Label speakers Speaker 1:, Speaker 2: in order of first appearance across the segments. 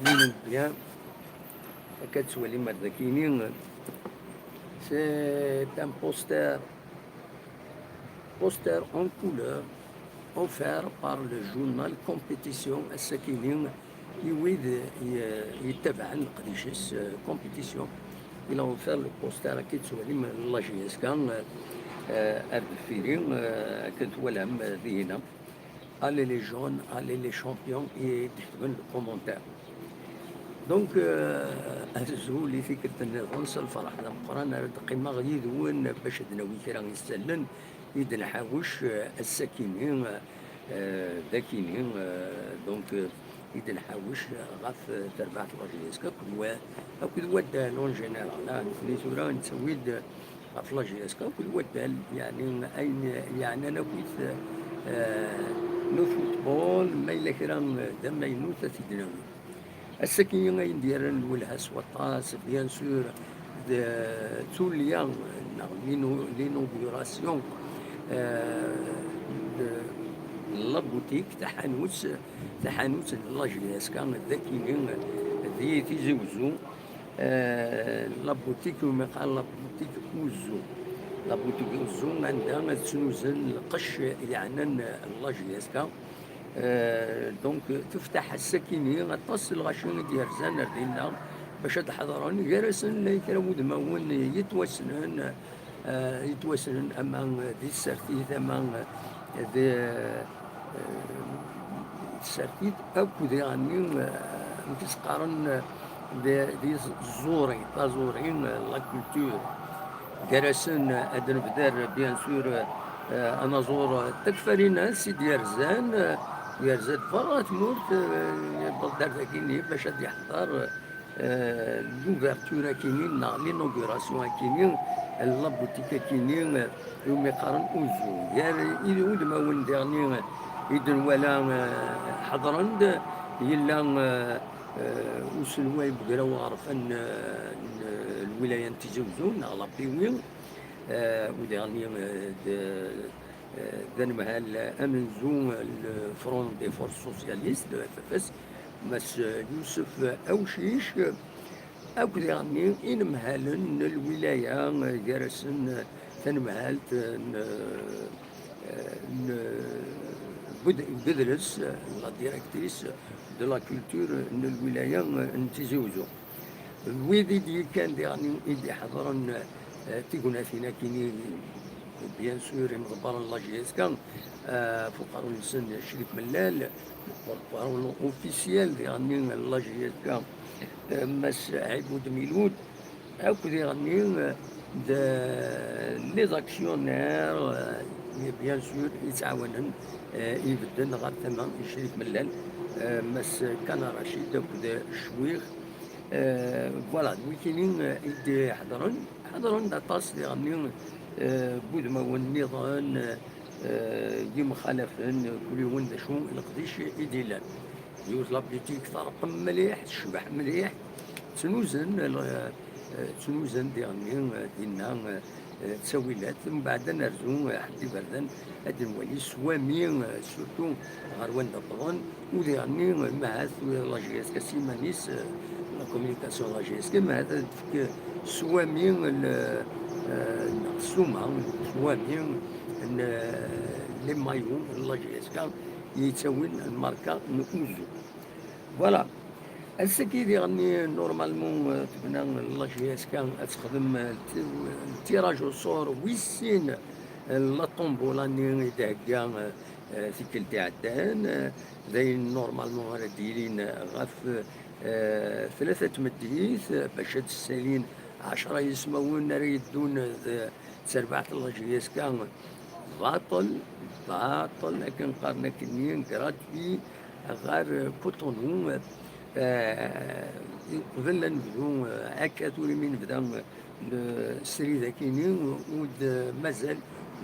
Speaker 1: nous bien, Katsouali Mardakini, c'est un poster en couleur offert par le journal Compétition السكيني يويد يتبع القديشيس compétition. Il a offert le poster à Katsouali Mardakini أردفيرين كنت ولهم ذينا allez les jaunes, allez les champions et تكتبن الكومنتار. دونك اللي فكرة النظام الفرح ذا مقران قيمة غادي يدون باش دناوي كرا يستلن يد نحاوش الساكنين ذاكينين دونك يد نحاوش غاف تربعة لاجيسكا كل واد لون جينيرال ني سورا نتسويد غاف لاجيسكا كل واد يعني اين يعني انا كنت نو فوتبول ما إلا كرا دم ينو تثدناوي السكين يندير الولهاس والطاس بيان سور توليا لينوغوراسيون لا بوتيك تحانوت لاجياس كان ذاكيين ذي تيزوزو لا بوتيك وما قال لا بوتيك اوزو لا بوتيك اوزو عندها تسنوزن القش يعني لاجياس كان دونك تفتح السكيني غطاس الغاشون ديال زان ردينا باش هاد الحضراني جالسن كراود ماون يتوسنن اما دي السرتيت اما دي السرتيت اكو يعني نتسقارن دي زوري تازورين لا كولتور جالسن ادن بدار بيان سور انا زور تكفرين سيدي رزان يرزد فرات مورت بالدار ذاكيني باش هاد يحضر لوفرتورا كينين لينوغوراسيون كينين لابوتيكا كينين يوم يقارن اوزو يا يود ما ون ديرني يدن ولا حضرند يلا وسلواي بقراو عرفن الولاية تيزوزو لابيوين وديرني ذنمهال أمنزو الفرون دي فورس سوسياليست دو اف اف اس مس يوسف أوشيش أكو يعني إنمهالن الولاية جارسن ثنمهالت بدرس لا ديريكتريس دو لا كولتور الولاية نتيزوزو الويدي دي كان يعني يدي حضرن تيقولنا فينا كيني بيان سور مغبر لاجيسكا فقروا السن شريك ملال فقروا اوفيسيال يعني لاجيسكا مس عبود ميلود اكو يعني لي زاكسيونير بيان سور يتعاونن يبدن غير ثمن شريك ملال مس كان رشيد اكو شويخ فوالا ويكينين يدي حضرن داطاس يعني بود ما والنظام يمخالفن كل يوم شو القديش يديلان يوز لابليتيك ترقم مليح تشبح مليح تنوزن ديالنا تسويلات من بعد نرجو حدي بردان هاد نولي سوامي سورتو غروان دبرون وديالني مع لاجياس كاسيمانيس لا كوميونيكاسيون لاجياس كما هذا سوامي السومة سوامي لي مايون لاجياس كان يتسوين الماركة نوزو فوالا السكيد يعني نورمالمون تبنى لاجياس كان تخدم التيراج وصور ويسين لا طومبولاني داكا ثيكل تاع الدهن زي نورمالمون راه دايرين غاف ثلاثة مديث باش هاد السالين 10 يسمون راه يدون سربعة لاجياس كان باطل لكن قارنا كنين كراتبي غير كوتونو قبل نبدو هكا تولي من بدا السري ذاكيني ود مازال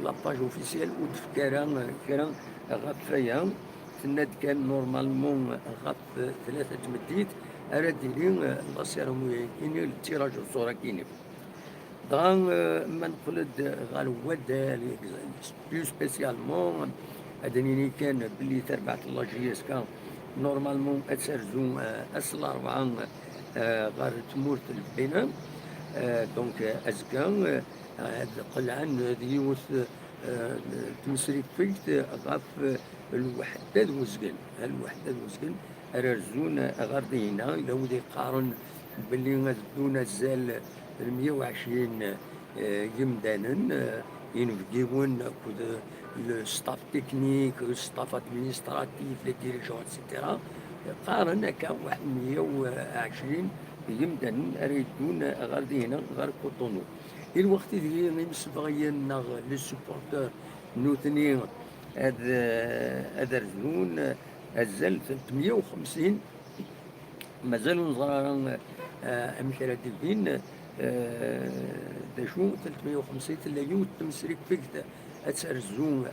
Speaker 1: لاباج اوفيسيال ود فكرا كرا غاب فيا تناد كان نورمالمون غاب ثلاثة تمديت راه دايرين لا سيرامويا كيني التيراج الصورة كيني دغا ما نقلد غير واد بلو سبيسيالمون هذاني كان بلي تربعت لاجياس كان نورمالمون اتسرزو اس الاربعه غير تمورت البناء. دونك ازكا هاد القلعه ديوث تمسريك فيكت غاف الوحدة الوزقن رزون غاردينا إلا ودي قارن باللي غادون زال 120 يمدانا ينفقيون كود الستاف تكنيك الستاف ادمينستراتيف لي ديريجون اتسيتيرا قارن هكا واحد 120 يمدانا ريدون غاردينا غير كوطونو. الوقت اللي نمسبغيين لي سوبورتور نوثني هذا رزون الزل 350 مازالوا نزرارا امشرا ديفين داشو 350 تلاقيو تمسريك فيكت اتسرزون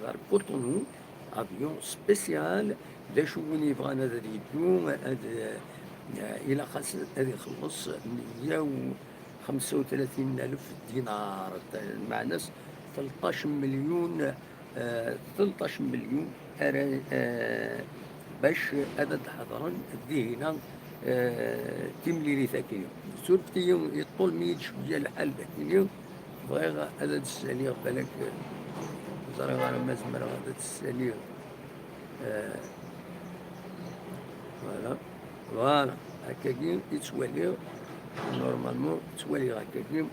Speaker 1: غير كوطونو افيون سبيسيال داشو وين يبغانا هذا يدو الى خاص هذا يخلص 135 ألف دينار مع ناس 13 مليون 13 مليون باش هذا حضرا ذهنا تملي ثاكين سورتي يطول ميت شويه الحال ذاك بغيغ هذا الساليغ بالك زرا غير ما زمر هذا الساليغ فوالا هكاكي يتسوالي نورمالمون تسوالي هكاكي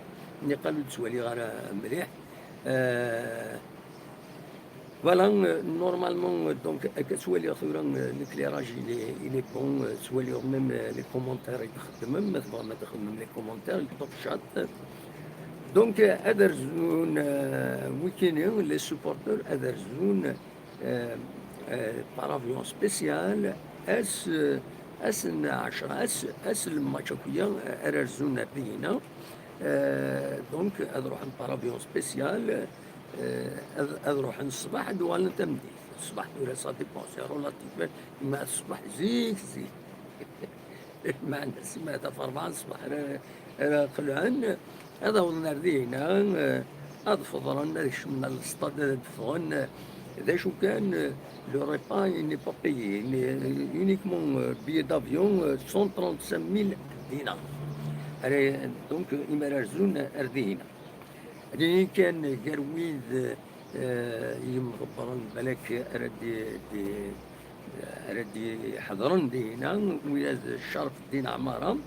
Speaker 1: ملي قالوا تسوالي غير مليح. فوالا نورمالمون دونك كتسوالي ثورا الكليراج إلي بون تسوالي ميم لي كومونتير يخدمهم ما تبغى ما تخدم لي كومونتير يطوب شات. دونك هذا رزون ويكينين لي سوبورتور هذا رزون بارافيون سبيسيال اس 10 اس الماتشاكويا رزون بينا. دونك هذا روح بارافيون سبيسيال هذا روح الصباح دوال تمدي الصباح ولا سا ديبون سي رولاتيف مع الصباح زيك مع الناس ما في 4 الصباح قلعان هذا هو نردينا هذا فضلنا من الاستاد دفون إذا شو كان لو ريبا ني با بايي يونيكمون بي دافيون 135,000 دينار. دونك يمارزون أردينا اللي كان قرويد يمغبرن بالك ردي حضرن دينا ويا الشرف دين عمارة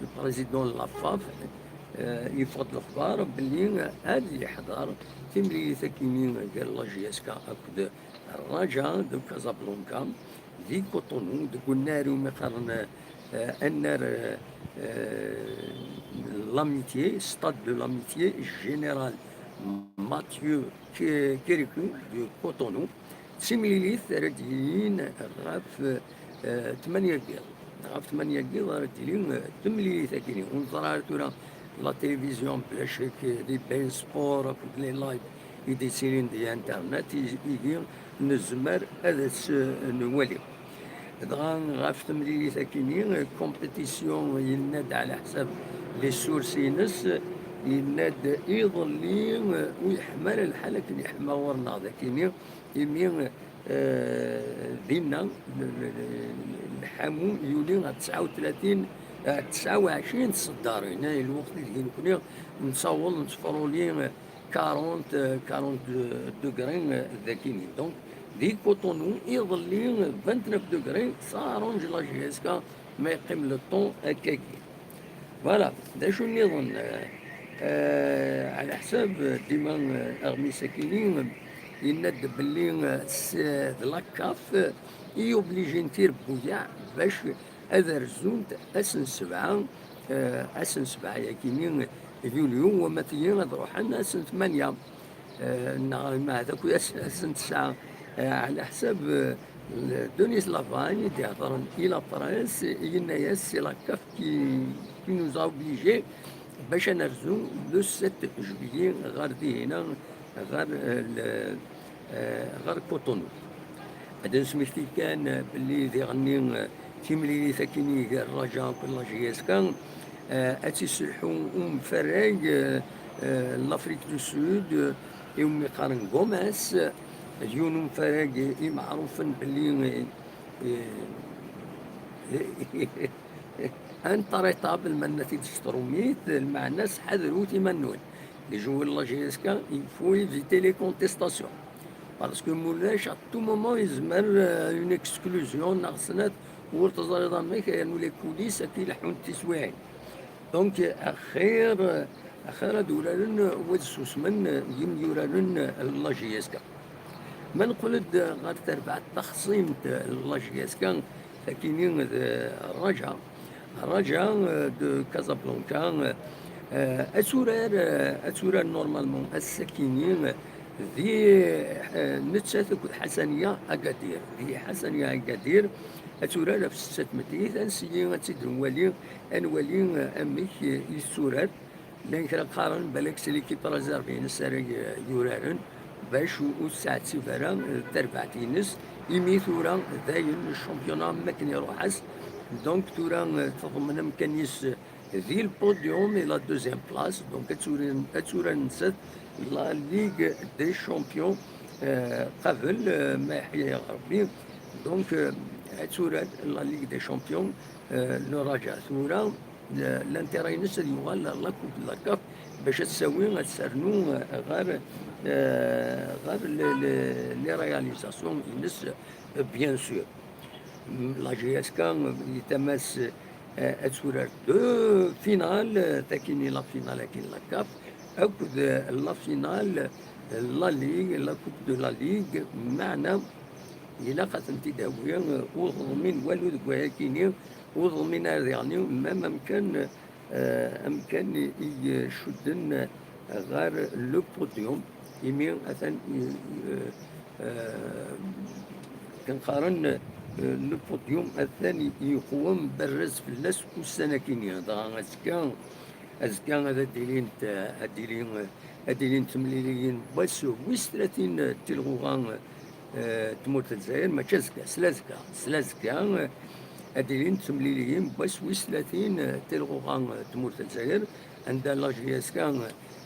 Speaker 1: البريزيدون لافاف يفضل الاخبار باللي هذه حضر تملي ثكينين قال لا جي اس كا اكد الرجاء دو كازابلانكا دي كوطونو دو النار ومقارن النار l'amitié, stade de l'amitié, général Mathieu Kérikou de Cotonou, سيميليث رديين غاف 8 قيل غاف 8 قيل رديين تملي ثاكيني ونظرار تورا لا تلفزيون بلا شك دي بين سبور لي لايف دي سيرين دي انترنت يجي نزمر هذا نولي دغان غاف تملي ثاكيني كومبيتيسيون يناد على حساب لي سورسينس يناد يظلي ويحمل الحالة كي يحمى ورنا ذاكيني يمين دينا الحامو يولي 29 صدار هنا الوقت اللي كنا نصور نصفروا لي 40 دوغري ذاكيني. دونك دي كوطونو يظلي 29 دوغري صارون لا جيسكا ما يقيم لو طون هكاكي. فوالا دا شو نظن على حساب ديما اغمي ساكنين يند باللي لاكاف يوبليجي نتير بويا باش هذا رزونت اسن 7 ياكينين يوليو ومثلا نروح لنا اسن 8 ما هذاك اسن 9 على حساب دونيس لافاني دي هضرن الى فرنسا ينا ياسي لاكاف كي نوز اوبليجي باش نرزو لو 7 جويي غير هنا غير كوطونو. هذا سميتي كان باللي يغني تيملي ثاكيني الرجاء كل جياسكا اتيسلحو مفراج لافريك دو سود يوم يقارن غوماس اليوم فراقي معروف باللي انت ريطابل من تشترو ميت مع الناس حذروا تيمنون لي جوور لا جي اس كا يفو ايفيتي لي كونتيستاسيون باسكو مولاش ا تو مومون يزمر اون اكسكلوزيون ناقصنات ورتزريضا ميك كانوا لي كوليس كي يلحون التسويعين دونك اخير دولارن ود سوسمن يم يورارن لا جي اس كا ما نقولد غير تربع التخصيم لا جي اس كا كاينين الرجاء دو كازابلانكا أتورار نورمالمون الساكنين ذي نتساثك حسنية أكادير ذي حسنية أكادير أتورار في الست مدينة أنسيين أتسيد نولي أميك يسورار لأن كرا قارن بالك سليكي برازرفين الساري يورارن باش وساعة سفرا تربعتينس إمي ثورا ذاين الشامبيونا مكن يروحس دونك تورا تضمن مكانيس ذي البوديوم إلى دوزيام بلاس دونك أتورا نسات لا ليغ دي شامبيون قبل ما يحيى غربي دونك أتورا لا ليغ دي شامبيون لو رجع ثورا الانتيري نس يوغال لا كوب لا كاب باش تساوي تسرنو غير لي رياليزاسيون ينس بيان سور لا جي اس كان يتمس أتورر دو فينال تاكيني لا فينال كاين لا كاب أكد لا فينال لا ليغ لا كوب دو لا ليغ معنا إلا قسم تداوية وضمين والو دكوايا كيني وضمين يعني ما أمكن يشدن غير لو بوديوم يمين أثن كنقارن لو بوديوم الثاني يقوم بالرز في الناس والسنة كينيا ضغا أزكا هذا ديرين تمليليين بس ويس 30 تلغوغان تموت الجزائر ما تشزكا سلازكا أديرين تمليليين بس ويس 30 تلغوغان تموت الجزائر عند لا جي اس كان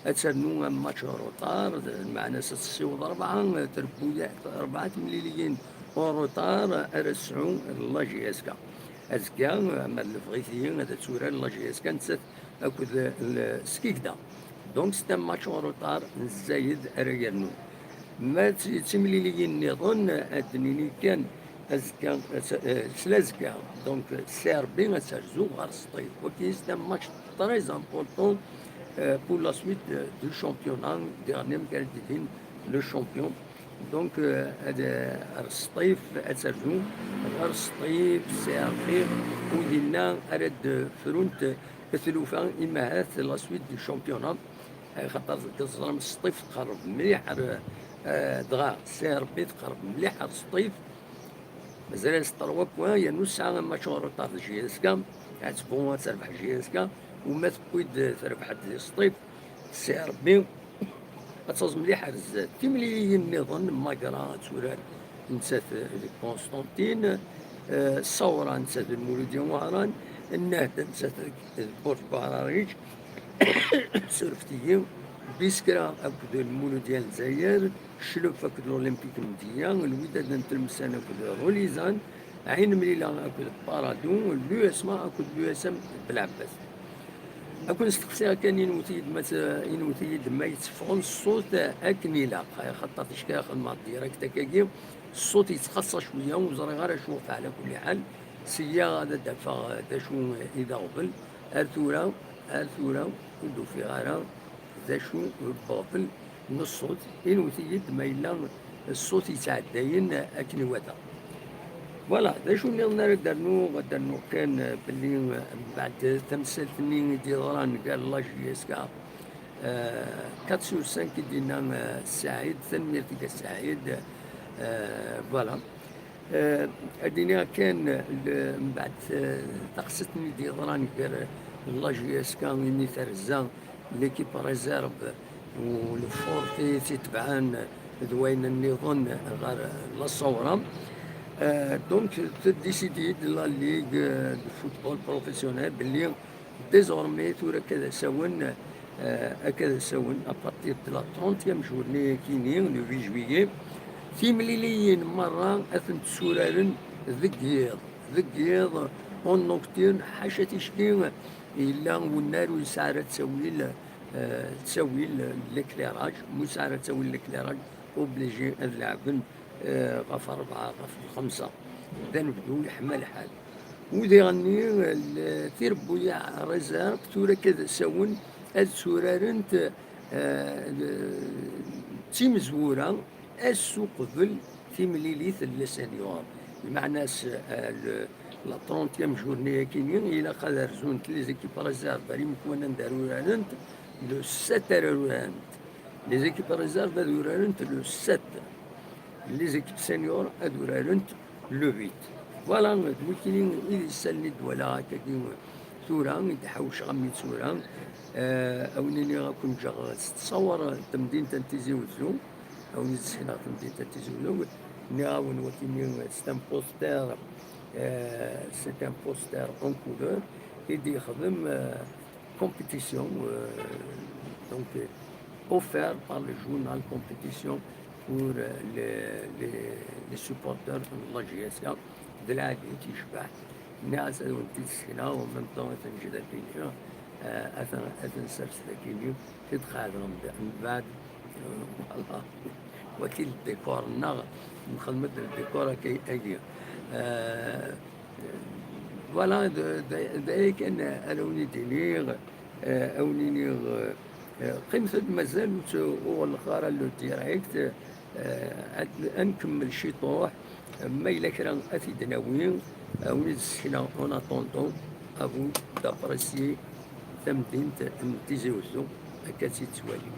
Speaker 1: أتسنو ماتش روطار معنا 6 تربويا 4 تمليليين وروطار أرسعو لا جي اس كا أزكا أما الفغيثيين هذا تسوران لا جي اس كا نسات أكد السكيكدا دونك ستا ماتش روطار نزايد أريانو ما تمليليين نظن أدنيني كان أزكا سلازكا دونك سيربي سرزو غار سطيف وكي ستا ماتش تريز امبورطون pour la suite du championnat dernier qualifié le champion donc الصيف أتسرزو غير الصيف سيربي ودينا أرد فرونت كثلوفا إماهات لا سويت دو شامبيونا خاطر كظلم الصيف تقرب مليح دغا سيربي تقرب مليح الصيف مازال 3 بوان يا نص ساعة ماتش روطار جي اس كا تبون تربح جي اس كا وما تبويد تربح الصيف سي ربي تصوز مليح رزات تملي نظن ماكرا تورار نسات كونستانتين الصورة نسات المولودية وهران النهدة نسات بورت باراريج سرفتيين بيسكرا أكد المولودية الجزائر شلوف أكد الأولمبيك مدية الوداد نتلمسان أكد غوليزان عين مليلة أكد بارادون اليو اس ما أكد اليو اس ام بالعباس أكون استقصيها كان ينوثيد ما يتفعون الصوت أكنيلا خاطر تشكا خدمة ديريكت هكاكي الصوت يتخصص شوية وزري غير أشوف على كل حال سيا هذا دفع داشو إذا قبل أرثورا ودو في غير داشو بابل من الصوت ينوثيد ما إلا الصوت يتعدين أكني ودا فوالا داشو اللي غدرنو كان باللي بعد تمثال فني ديالران قال لا جي اس كا 4 sur 5 دينا سعيد تنميرتك السعيد فوالا ادينا كان من بعد تقصتني ديالران قال لا جي اس كا ميني ترزا ليكيب ريزيرف والفورتي تتبعان ذوين النظام غير لا الصوره دونك ديسيدي لا ليغ دو فوتبول بروفيسيونيل باللي ديزورمي تورا كذا ساون ابارتير دو لا 30 جورني كينين لو 8 جويي تيمليليين مرة أثنت سورارن ذقيض ذقيض اون نوكتيرن حاشا تشكي إلا والنار وسعرة تسوي الكليراج مسعرة تسوي الكليراج اوبليجي اللعبن غف 4 غف 5 إذا نبدو يحمل الحال وذي غني تيربو يا رزاق تورا كذا سون السورارنت تيمزورا السوق قبل في مليليث اللسانيور بمعنى لا 30 جورني كينين الى قدر زونت لي زيكيب ريزيرف بريم كون ندارو رانت لو 7 رانت لي زيكيب ريزيرف هادو رانت لو 7 لي زيكيب سينيور هادو رانت لو 8 فوالا دوكينين إذا سالني ولا كاين ثورة يتحوش غمي ثورة أونيني غاكون جا تصور تمدينة تيزي وزو أو نزحنا تمدينة تيزي وزو نعاون وكيني ستان بوستر c'est un poster en couleur et des compétition donc offert par le journal compétition pour les supporters de la GSA de la تيشبع الناس تيسكنا ومن طون تنجد كينيا أثن سرس كينيا تتخاذهم من بعد والله وكيل الديكور النغ نخدمت الديكور كي أجي فوالا ذلك أن ألوني دينيغ أونيني قيمة مازال هو الخارة لو ديريكت أنكمل شي طوح ما إلا كرا أثي دناوين أو نزكنا أون أطونطون أبو دابرسي تمدين تيزي وزو هكا تيتوالي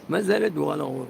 Speaker 1: ما زالت ولا غور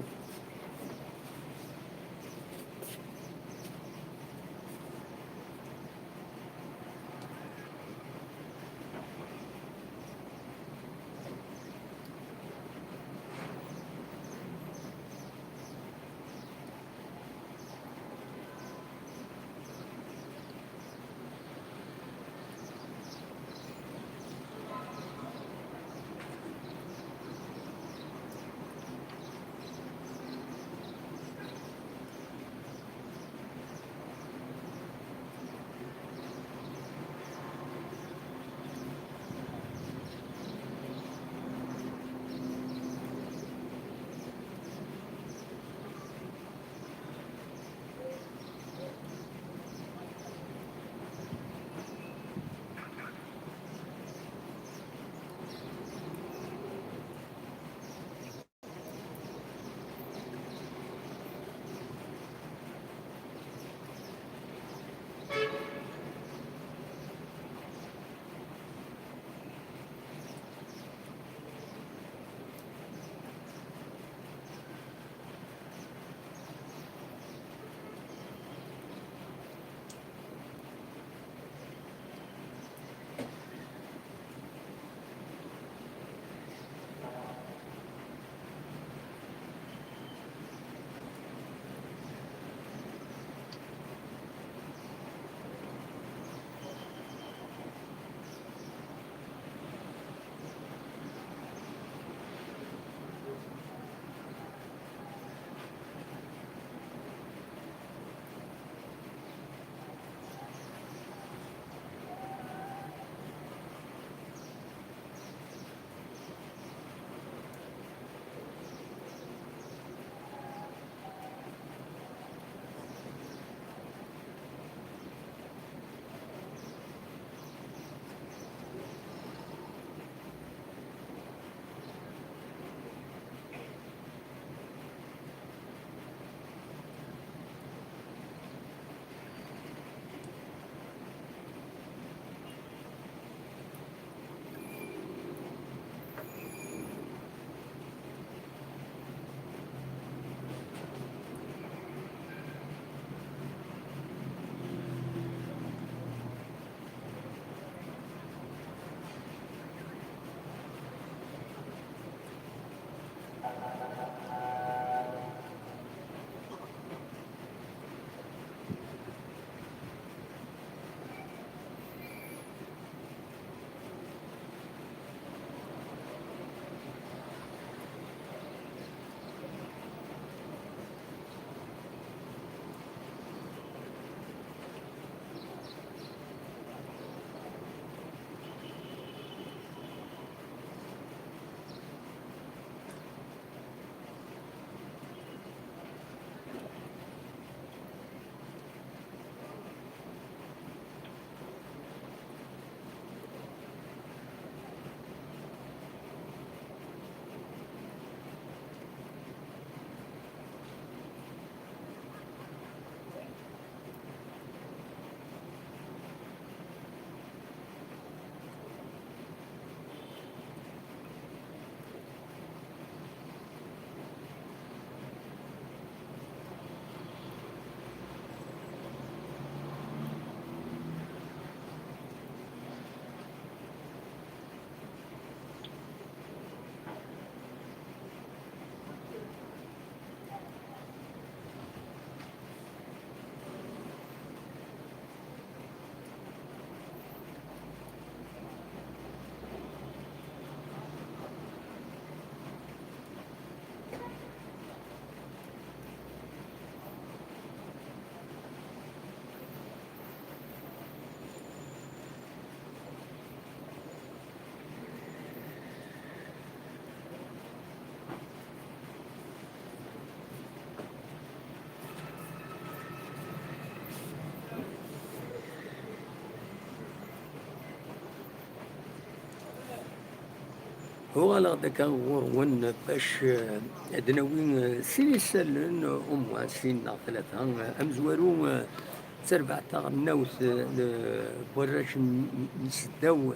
Speaker 1: فوالا داك غورون باش ادناوين سين يسالن اموات سين ثلاثة امزوارو تربع تاع النوث براش نسداو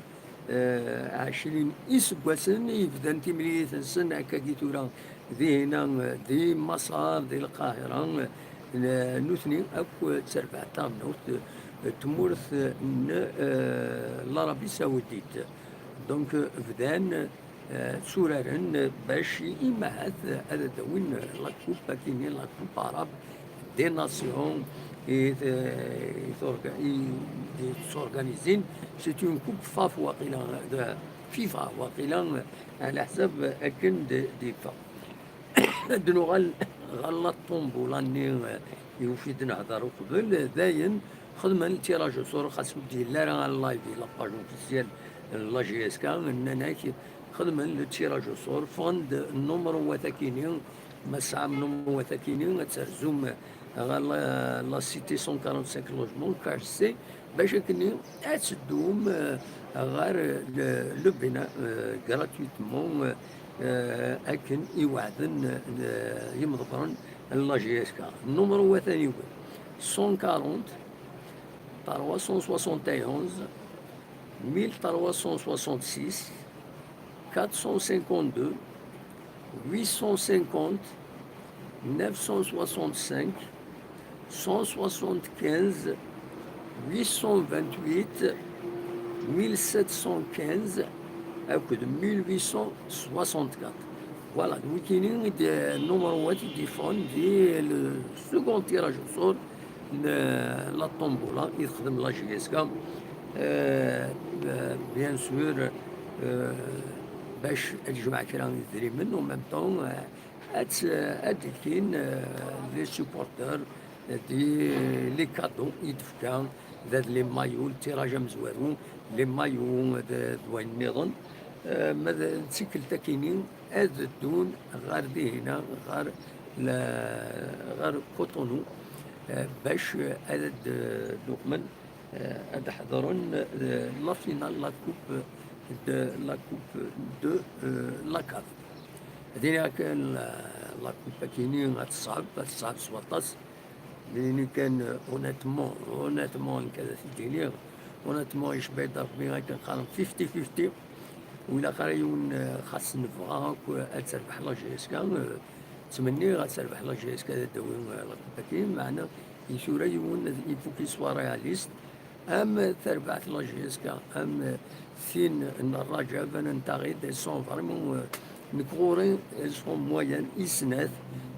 Speaker 1: 20 إسبواسن يبدا تمريث السن هكا كي تورا ذي هنا ذي مصر ذي القاهرة نوثني أكو تربع تاع النوث تمورث العربية السعودية دونك بدان سورارن باش يمهد هذا دوين لاكوب كيني لاكوب عرب دي ناسيون s'organisent. C'est une coupe FAF واقيلا فيفا واقيلا على حساب أكن دي فا دنو غلط طومبو لاني يوفيد نهضر قبل داين خدمة التيراج صور خاصو دير لا راه اللايف لاباج اوفيسيال لا جي اس كا اننا خدمة التيراج صور فوند النمر وثاكينين مسعى نمر وثاكينين ترزوم لا سيتي 145 لوجمون كارسي باش كني تسدوم غير لو بناء غراتويتمون اكن يوعدن يمضبرن لا جي اس كا النمر هو ثاني 140 371 1366 452 850 965 175 828 1715 أكد 1864 فوالا وكاينين النمروات تليفون ديال السكوند تيراج وصول لا طومبولا يخدم لا جي اس كا بيان سور باش تجمع كرا دريمن و ميم طون كاين لي سوبورتور دي لي كادو يدفكا ذات لي مايو التيراج مزوارون لي مايو دوين النظام ماذا تسكل تاكينين هذا الدون غير دينا غير كوتونو باش هذا دوكمن هذا حضرون لا فينال لا كوب دو لا كاف هذينا كان لا كوب كاينين تصعب سواطاس لأن كان اونيتمون كذا تجيني اونيتمون يشبه ضربي كنقارن 50-50 وإلا قرايون خاص نفغاك تربح لا جي اس كا تمني غتربح لا جي اس كا داوين لا كوب كاين معنا يسورا يون يفو كي سوا رياليست ام تربحت لا جي اس كا ام فين الرجاء بان نتاغي دي سون فريمون نكوري سون مويان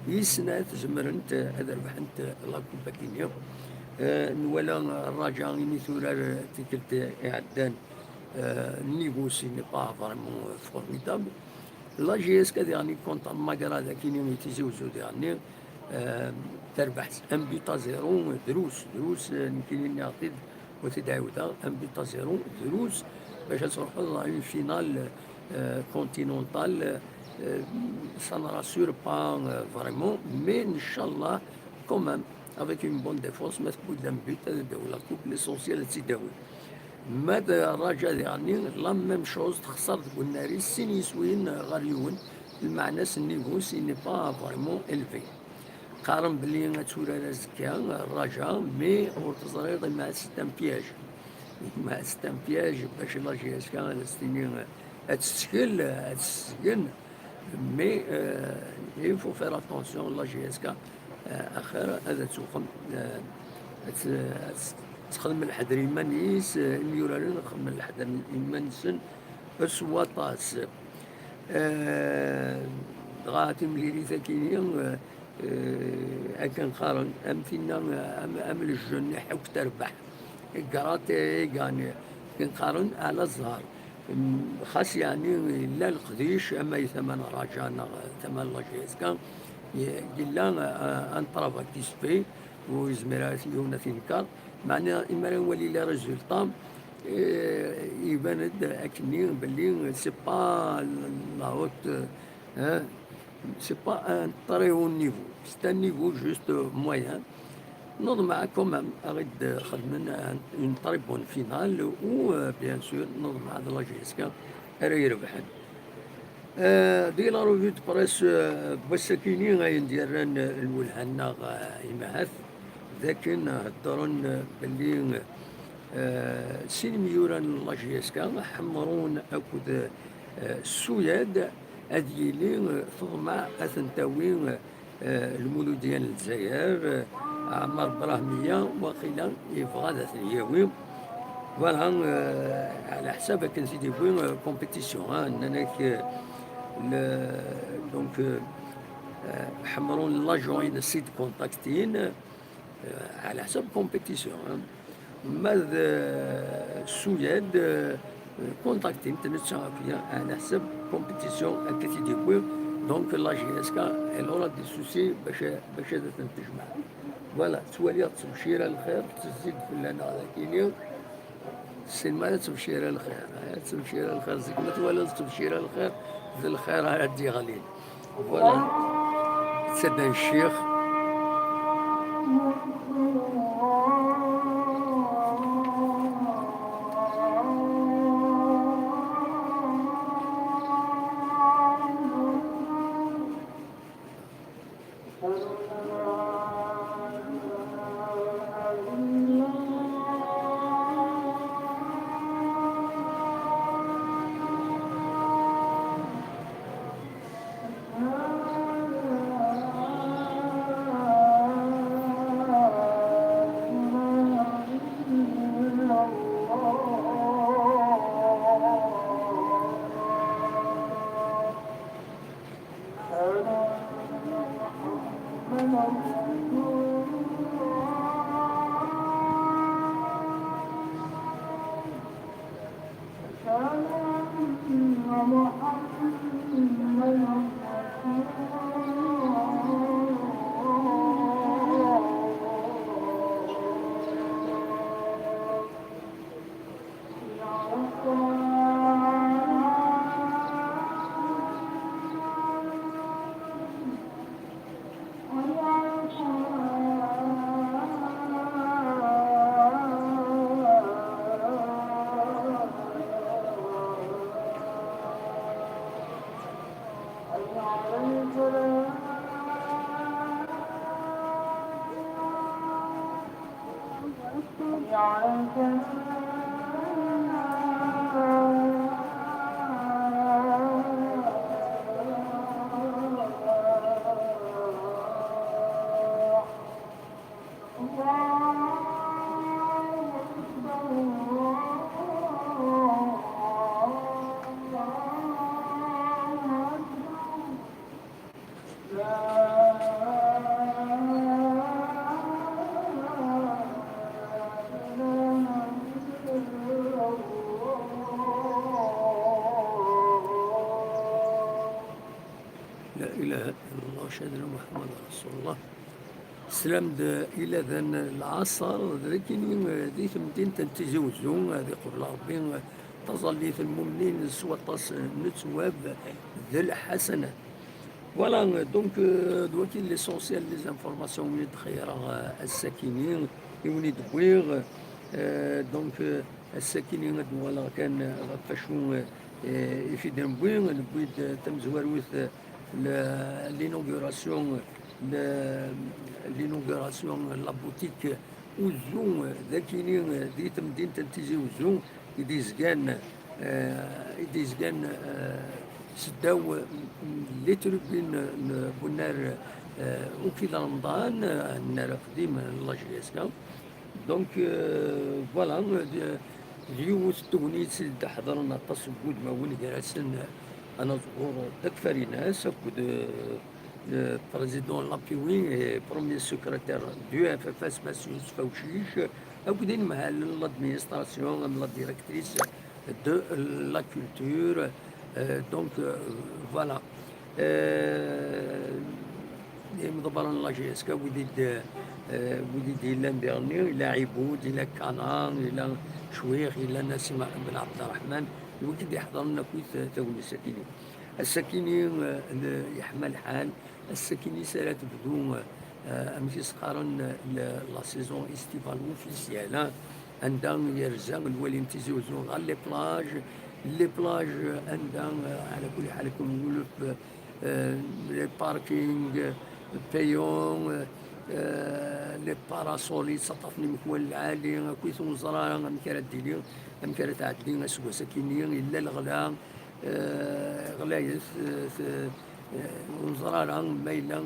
Speaker 1: يسنات زمرنت هذا ربحت لا كوبا كينيا نولا الرجاء اني ثورا تكلت اعدان نيغوسي ني با فريمون فورميدابل لا جي اس كا يعني كونت ماغرا ذا كينيا تيزوزو يعني تربحت ام بيتا زيرو دروس يمكن نعطي وتدعودا ام بيتا زيرو دروس باش تروحوا اون فينال continental, ça ne rassure pas vraiment, mais Inch'Allah, quand même, avec une bonne défense, mettre coup d'un but de la coupe, l'essentiel c'est de ماذا الرجاء يعني لا ميم شوز تخسر والناري سين يسوين غاريون المعنى النيفو سي ني با فريمون الفي قارن بلي تورا زكا الرجاء مي ورتزريض مع ستان بياج باش لا جي اس كان ستيني تسكن مي il faut faire attention لا جي اس كا اخر هذا تخدم تخدم الحذر يمانيس اليورالين نخدم الحذر يمانيسن سواطاس غاتم لي ثاكينيا أكن خارن أم فينا أم الجن حوك تربح قرات يعني كن خارن على الزهر خاص يعني لا القديش أما يثمن راجعنا ثمن لا جيس كان إلا أن طرف كيسبي ويزمرات يونا ثينكار معناها إما نولي لا ريزولطا يبان أكني بلي سي با لا هوت c'est pas un très haut niveau, c'est un niveau juste moyen. Nous avons quand même une très bonne finale où, bien sûr, nous avons la GSK et دي لا روفي دو بريس بوساكيني غاينديران الولهنا يمهث لكن هضرن باللي سينميوران لاجيسكا حمرون اكد السوياد اديلي تضمع اثنتاوين المولود ديال الجزائر عمر براهمية وقيلا يبغى ذات اليوم فوالا على حساب كان سيدي بوين كومبيتيسيون انك دونك حمرون لاجون الى سيت كونتاكتين على حساب كومبيتيسيون ماذا السويد كونتاكتين تنتشا فيها على حساب كومبيتيسيون هكا سيدي بوين دونك لا جي اس كا الورا دي سوسي باش هذا تنتجمع فوالا توالي تبشير الخير تزيد فلانة كينيو السينما تبشير الخير تبشير الخير زيك ما توالي تبشير الخير ذي الخير هادي غالين فوالا سيدنا الشيخ لا إله إلا الله أشهد أن محمد رسول الله سلام إلى ذن العصر لكن ذي ثمتين تنتزوزون هذه قبل ربي تظلي في المؤمنين سوطاس نتواب ذي الحسنة فوالا دونك دوكي ليسونسيال لي زانفورماسيون وليد خير الساكنين وليد بويغ دونك الساكنين ولا كان فاشون يفيدن بويغ بويد تمزوار ويث l'inauguration la boutique وزون ذاكيني ديت مدينة تنتيزي وزون يديزكان سداو لي تروبين بنار وكي رمضان النار قديم الله يسكا دونك فوالا اليوم ستونيت حضرنا تصبود ما ولي جالسين أنا ظهور تكفري ناس أكد بريزيدون لابيوي بروميير سكرتير دو اف اف اس مسيو فوشيش أكد مع لادمينستراسيون لا ديريكتريس دو لا كولتور دونك فوالا مضبرا لا جي اس كا وديد إلا نديرني إلى عبود إلى كانان إلى شويخ إلى نسيم بن عبد الرحمن الوقت يحضر لنا كويت تولي السكيني السكيني يحمل حال السكيني سالت بدون أمشي سقارن لا سيزون استيفال اوفيسيال عندها يرزا الوالي نتيزوزو غير لي بلاج لي بلاج عندها على كل حال كما نقولوا في لي باركينغ بايون، لي باراسولي يتصطفني مكوال العالي كويس وزرا مكانت ديلي مكانت تعدي اسكو ساكيني الا الغلا غلايس وزرا مايلا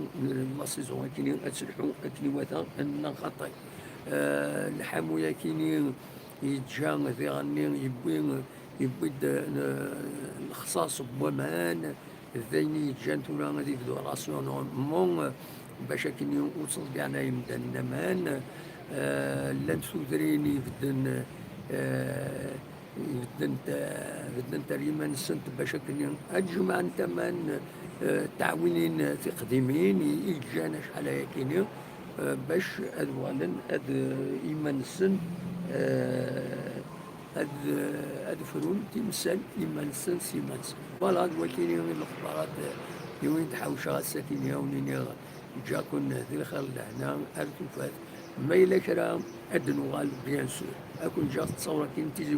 Speaker 1: لا سيزون كيني تسلحوا كليواتا نخطي الحمويه كيني يتجا ذي غني يبوي الخصاص بومان ذيني جانت ولا غادي يبدو راسيونمون باش كي وصل كاع يمدن النمان لان سودرين يبدن يبدن تقريبا السنت باش كني اجمع انت من تعاونين تقديمين يجانا شحال هكا باش اولا اد ايمان السن هاد فرون تمثال ايمان السن سيمان السن فوالا كاينين الاخبارات يوين تحوشها الساكنه ونين جاكن ذي الخير لهنا ارتفات ما الا كرا اد نوغال بيان سور اكون جات تصور كي تيزي